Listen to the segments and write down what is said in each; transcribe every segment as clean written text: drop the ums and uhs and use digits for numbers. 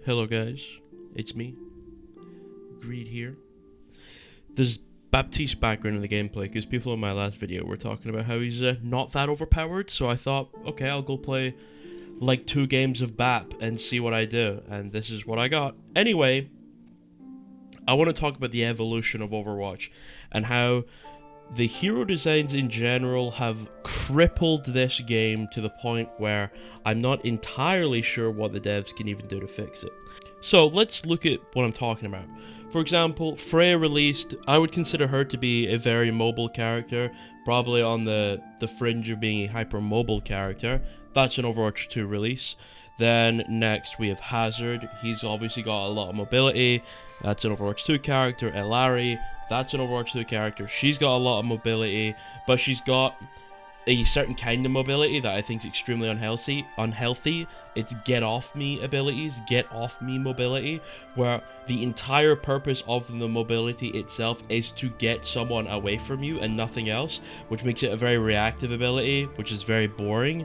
Hello guys, it's me, Greed here. There's Baptiste background in the gameplay because people in my last video were talking about how he's not that overpowered, so I thought, okay, I'll go play like 2 games of BAP and see what I do, and this is what I got. Anyway, I want to talk about the evolution of Overwatch and how the hero designs in general have crippled this game to the point where I'm not entirely sure what the devs can even do to fix it. So let's look at what I'm talking about. For example, Freya released, I would consider her to be a very mobile character, probably on the fringe of being a hyper-mobile character. That's an Overwatch 2 release. Then next we have Hazard, he's obviously got a lot of mobility. That's an Overwatch 2 character. Elari, that's an Overwatch 2 character. She's got a lot of mobility, but she's got a certain kind of mobility that I think is extremely unhealthy. It's get off me abilities, get off me mobility, where the entire purpose of the mobility itself is to get someone away from you and nothing else, which makes it a very reactive ability, which is very boring.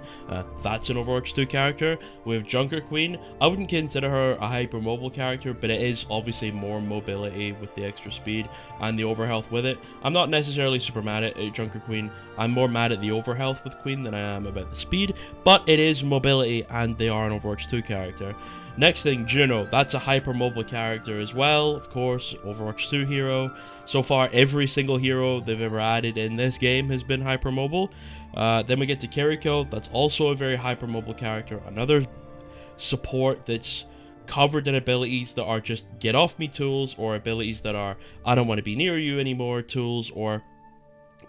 That's an Overwatch 2 character. With Junker Queen, I wouldn't consider her a hyper mobile character, but it is obviously more mobility with the extra speed and the overhealth with it. I'm not necessarily super mad at Junker Queen. I'm more mad at the overhealth with Queen than I am about the speed, but it is mobility and they are an Overwatch 2 character. Next thing, Juno, that's a hyper mobile character as well, of course, Overwatch 2 hero. So far, every single hero they've ever added in this game has been hyper mobile. Then we get to Kiriko, that's also a very hyper mobile character, another support that's covered in abilities that are just get off me tools, or abilities that are I don't want to be near you anymore tools, or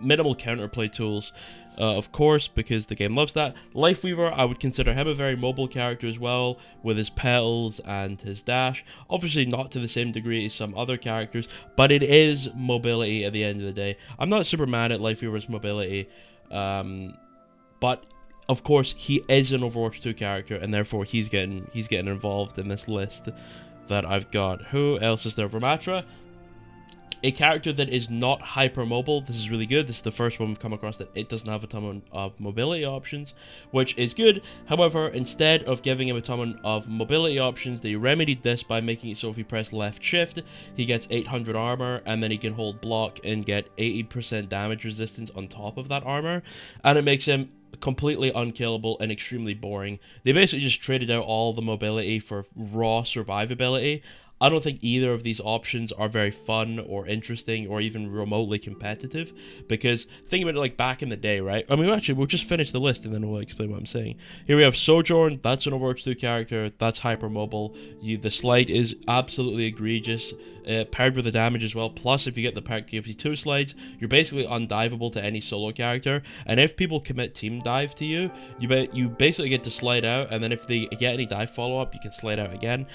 minimal counterplay tools, of course, because the game loves that. Lifeweaver, I would consider him a very mobile character as well, with his petals and his dash. Obviously not to the same degree as some other characters, but it is mobility at the end of the day. I'm not super mad at Lifeweaver's mobility, but of course he is an Overwatch 2 character, and therefore he's getting involved in this list that I've got. Who else is there? Ramatra, a character that is not hyper mobile. This is really good. This is the first one we've come across that it doesn't have a ton of mobility options, which is good. However, instead of giving him a ton of mobility options, they remedied this by making it so if he press left shift, he gets 800 armor, and then he can hold block and get 80% damage resistance on top of that armor, and it makes him completely unkillable and extremely boring. They basically just traded out all the mobility for raw survivability. I don't think either of these options are very fun or interesting or even remotely competitive, because think about it like back in the day, right? I mean, actually, we'll just finish the list and then we'll explain what I'm saying. Here we have Sojourn, that's an Overwatch 2 character, that's hypermobile. The slide is absolutely egregious, paired with the damage as well. Plus, if you get the perk gives you 2 slides, you're basically undiveable to any solo character. And if people commit team dive to you, you basically get to slide out, and then if they get any dive follow-up, you can slide out again.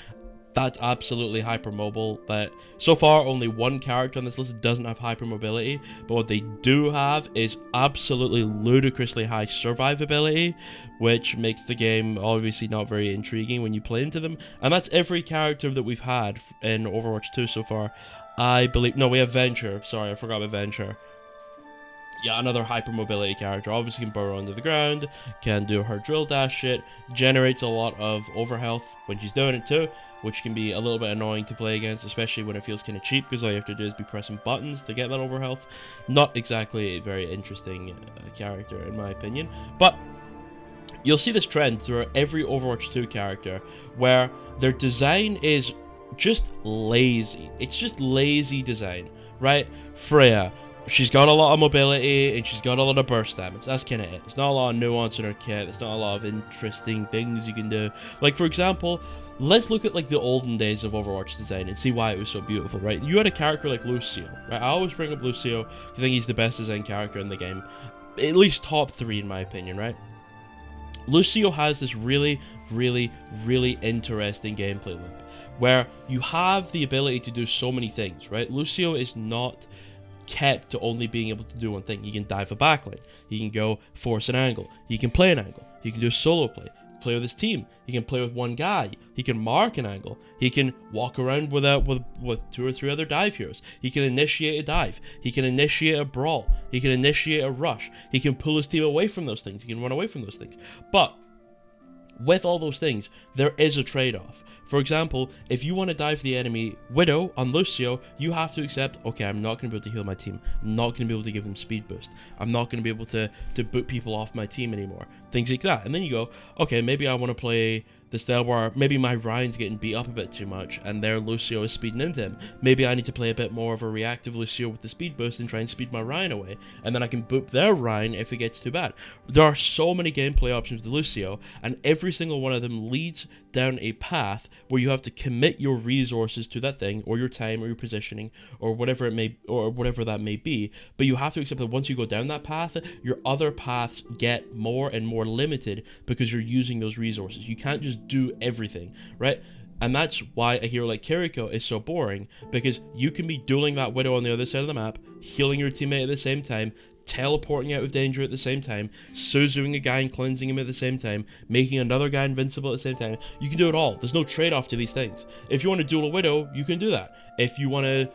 That's absolutely hypermobile. That so far only one character on this list doesn't have hypermobility, but what they do have is absolutely ludicrously high survivability, which makes the game obviously not very intriguing when you play into them. And that's every character that we've had in Overwatch 2 so far. I believe, no, we have Venture. Sorry, I forgot about Venture. Yeah, another hypermobility character. Obviously can burrow under the ground, can do her drill dash shit, generates a lot of overhealth when she's doing it too, which can be a little bit annoying to play against, especially when it feels kind of cheap, because all you have to do is be pressing buttons to get that overhealth. Not exactly a very interesting character in my opinion, but you'll see this trend throughout every Overwatch 2 character, where their design is just lazy. It's just lazy design, right? Freya, she's got a lot of mobility and she's got a lot of burst damage. That's kind of it. There's not a lot of nuance in her kit. There's not a lot of interesting things you can do. Like, for example, let's look at like the olden days of Overwatch design and see why it was so beautiful, right? You had a character like Lucio, right? I always bring up Lucio. I think he's the best design character in the game. At least top 3 in my opinion, right? Lucio has this really interesting gameplay loop where you have the ability to do so many things, right? Lucio is not kept to only being able to do one thing. He can dive a backline, he can go force an angle, he can play an angle, he can do solo play with his team, he can play with one guy, he can mark an angle, he can walk around with 2 or 3 other dive heroes, he can initiate a dive, he can initiate a brawl, he can initiate a rush, he can pull his team away from those things, he can run away from those things. But with all those things, there is a trade-off. For example, if you want to dive the enemy Widow on Lucio, you have to accept, okay, I'm not going to be able to heal my team. I'm not going to be able to give them speed boost. I'm not going to be able to boot people off my team anymore. Things like that. And then you go, okay, maybe I want to play the style where maybe my Ryan's getting beat up a bit too much and their Lucio is speeding into him. Maybe I need to play a bit more of a reactive Lucio with the speed boost and try and speed my Ryan away. And then I can boop their Ryan if it gets too bad. There are so many gameplay options with Lucio, and every single one of them leads down a path where you have to commit your resources to that thing, or your time, or your positioning, or whatever it may, or whatever that may be. But you have to accept that once you go down that path, your other paths get more and more limited because you're using those resources. You can't just do everything, right? And that's why a hero like Kiriko is so boring, because you can be dueling that Widow on the other side of the map, healing your teammate at the same time, teleporting out of danger at the same time, Suzuing a guy and cleansing him at the same time, making another guy invincible at the same time. You can do it all. There's no trade-off to these things. If you want to duel a Widow, you can do that. If you want to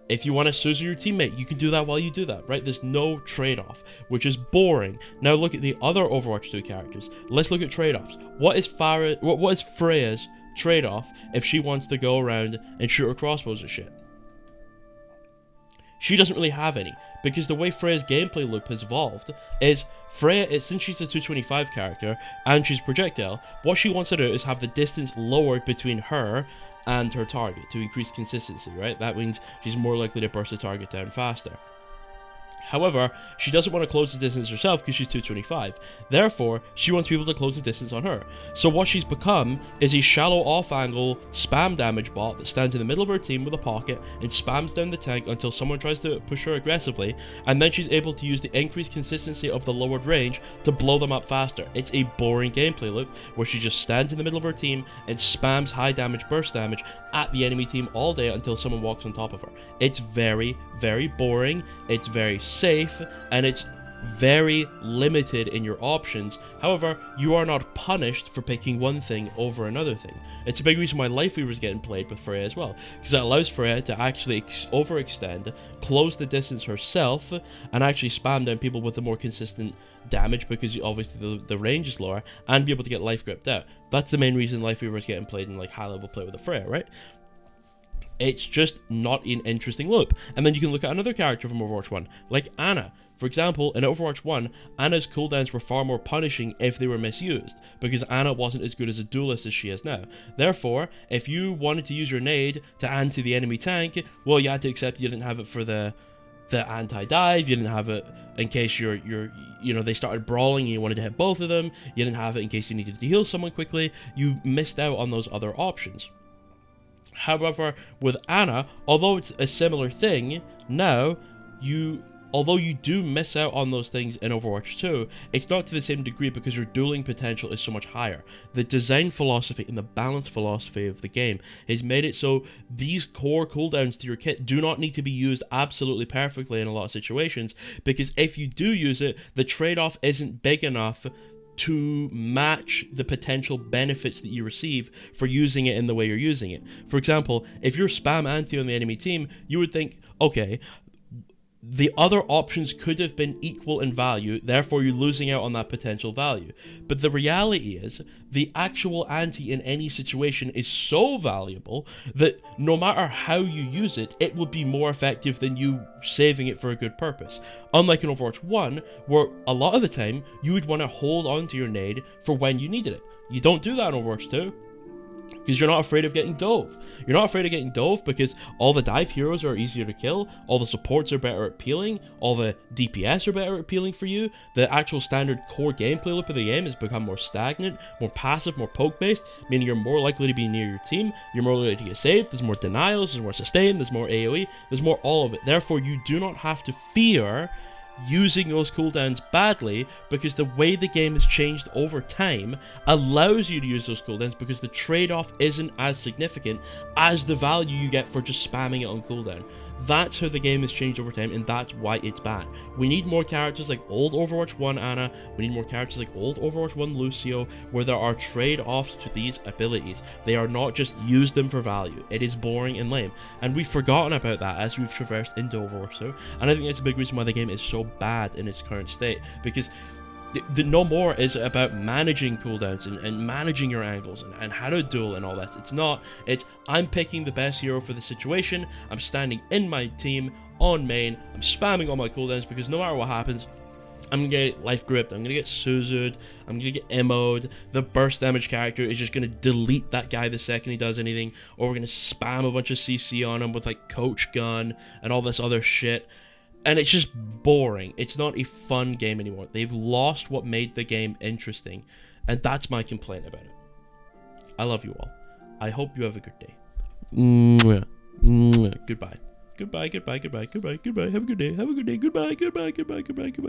Suzu your teammate, you can do that while you do that, right? There's no trade-off, which is boring. Now look at the other Overwatch 2 characters. Let's look at trade-offs. What is Freya's trade-off if she wants to go around and shoot her crossbows and shit? She doesn't really have any, because the way Freya's gameplay loop has evolved is Freya, since she's a 225 character and she's projectile, what she wants to do is have the distance lowered between her and her target to increase consistency, right? That means she's more likely to burst the target down faster. However, she doesn't want to close the distance herself because she's 225. Therefore, she wants people to close the distance on her. So what she's become is a shallow off-angle spam damage bot that stands in the middle of her team with a pocket and spams down the tank until someone tries to push her aggressively, and then she's able to use the increased consistency of the lowered range to blow them up faster. It's a boring gameplay loop where she just stands in the middle of her team and spams high damage burst damage at the enemy team all day until someone walks on top of her. It's very, very boring. It's very safe, and it's very limited in your options. However, you are not punished for picking one thing over another thing. It's a big reason why Lifeweaver is getting played with Freya as well, because it allows Freya to actually overextend, close the distance herself, and actually spam down people with the more consistent damage, because obviously the range is lower, and be able to get life gripped out. That's the main reason Lifeweaver is getting played in like high level play with the Freya, right? It's just not an interesting loop. And then you can look at another character from Overwatch 1, like Ana. For example, in Overwatch 1, Ana's cooldowns were far more punishing if they were misused, because Ana wasn't as good as a duelist as she is now. Therefore, if you wanted to use your nade to anti the enemy tank, well, you had to accept you didn't have it for the anti-dive, you didn't have it in case they started brawling and you wanted to hit both of them, you didn't have it in case you needed to heal someone quickly. You missed out on those other options. However, with Ana, although it's a similar thing, now, although you do miss out on those things in Overwatch 2, it's not to the same degree because your dueling potential is so much higher. The design philosophy and the balance philosophy of the game has made it so these core cooldowns to your kit do not need to be used absolutely perfectly in a lot of situations, because if you do use it, the trade-off isn't big enough to match the potential benefits that you receive for using it in the way you're using it. For example, if you're spam anti on the enemy team, you would think, okay, the other options could have been equal in value, therefore you're losing out on that potential value. But the reality is, the actual anti in any situation is so valuable that no matter how you use it, it will be more effective than you saving it for a good purpose. Unlike in Overwatch 1, where a lot of the time, you would want to hold on to your nade for when you needed it. You don't do that in Overwatch 2. Because you're not afraid of getting dove. You're not afraid of getting dove because all the dive heroes are easier to kill, all the supports are better at peeling, all the DPS are better at peeling for you, the actual standard core gameplay loop of the game has become more stagnant, more passive, more poke-based, meaning you're more likely to be near your team, you're more likely to get saved, there's more denials, there's more sustain, there's more AoE, there's more all of it. Therefore, you do not have to fear using those cooldowns badly, because the way the game has changed over time allows you to use those cooldowns because the trade-off isn't as significant as the value you get for just spamming it on cooldown. That's how the game has changed over time, and that's why it's bad. We need more characters like old Overwatch 1 Ana, we need more characters like old Overwatch 1 Lucio, where there are trade-offs to these abilities. They are not just use them for value. It is boring and lame, and we've forgotten about that as we've traversed into Overwatch 2, and I think that's a big reason why the game is so bad in its current state, because The No More is about managing cooldowns and managing your angles and how to duel and all that. It's not, it's I'm picking the best hero for the situation, I'm standing in my team on main, I'm spamming all my cooldowns because no matter what happens, I'm gonna get life gripped, I'm gonna get Suzu'd, I'm gonna get emo'd, the burst damage character is just gonna delete that guy the second he does anything, or we're gonna spam a bunch of CC on him with like Coach Gun and all this other shit. And it's just boring. It's not a fun game anymore. They've lost what made the game interesting. And that's my complaint about it. I love you all. I hope you have a good day. Mwah. Mwah. Goodbye. Goodbye, goodbye, goodbye, goodbye, goodbye. Have a good day. Have a good day. Goodbye, goodbye, goodbye, goodbye, goodbye.